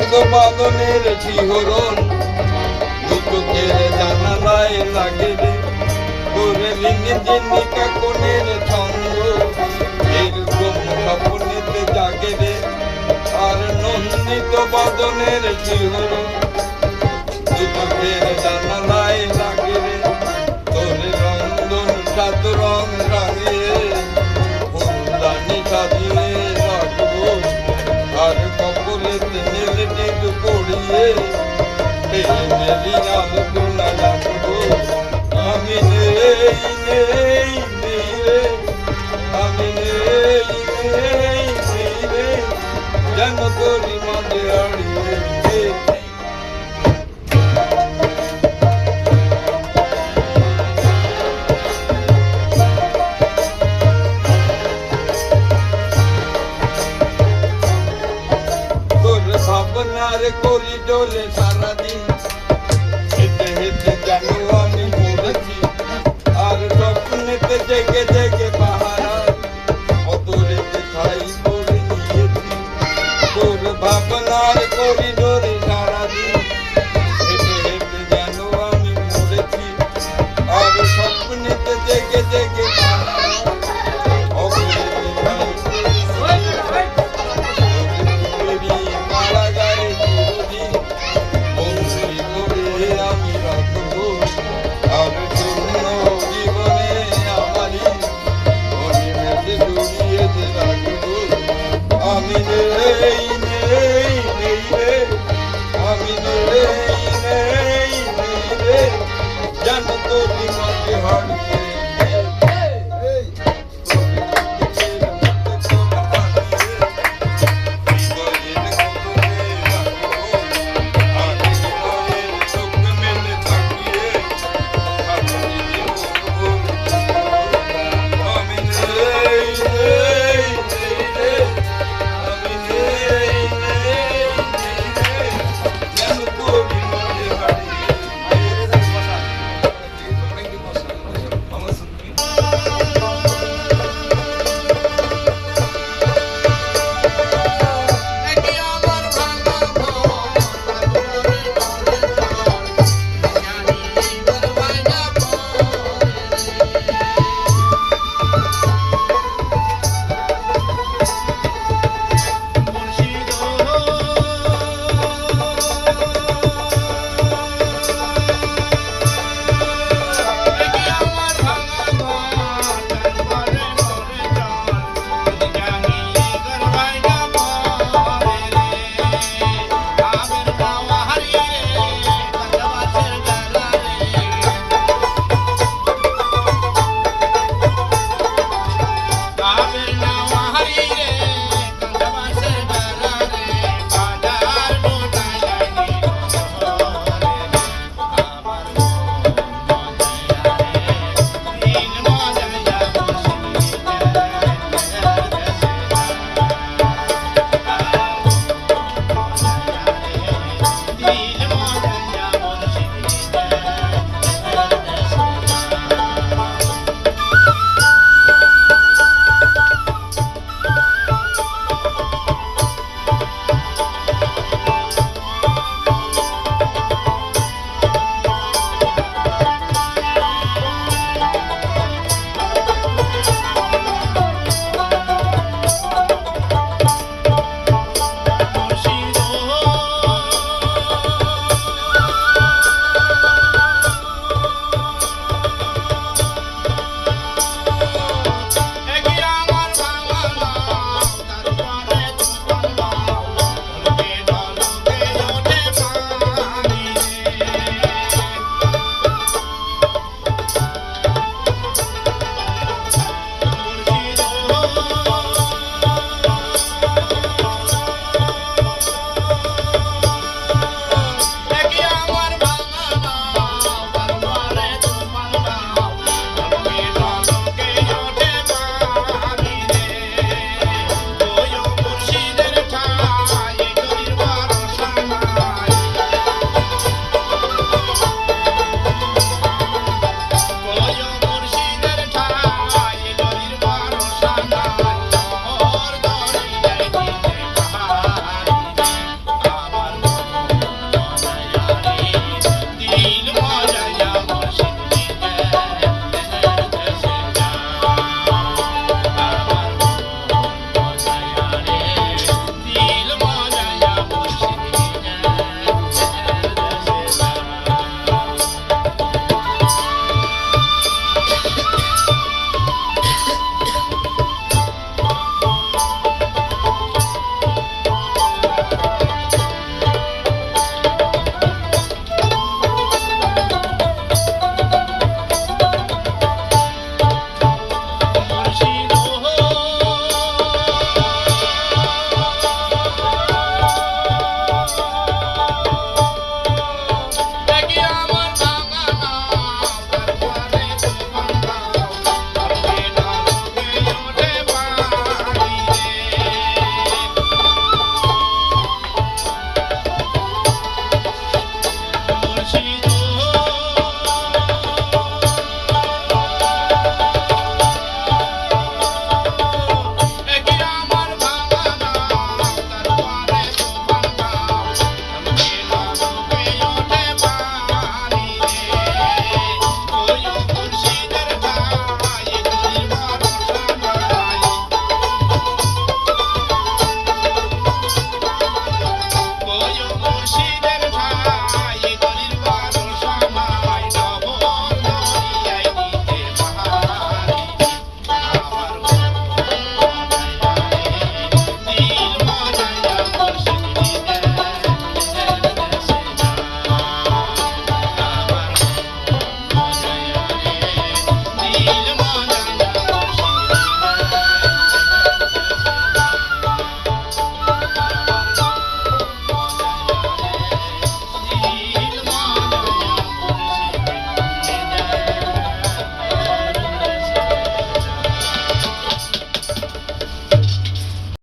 বাদনের শিহরণ চোখের জানালায় লাগে রে তোরে লিঙ্গে জিনিকা কোনের ছন্দ এরকম স্বপ্নেতে জাগে রে আর নন্দিত বাদনের শিহরণ চোখের জানালায় লাগে রে তোরে রন্ধন সাত রং রাঙিয়ে ফুলদানি সাজিয়ে রাখবো আর কপলেতে নীল টিপ পড়িয়ে মেরি আলোচনা রাখবো আমি নেই নেই নেই রে আমি নেই নেই নেই রে যেন তোরি মাঝে আড়িয়ে ভাবনার করিডোরে সারাদিন হেঁটে হেঁটে যেন আমি মরেছি আর স্বপ্নেতে জেগে জেগে পাহারায় অত রেতে ঠাই করে নিয়েছি তোর ভাবনার করিডোর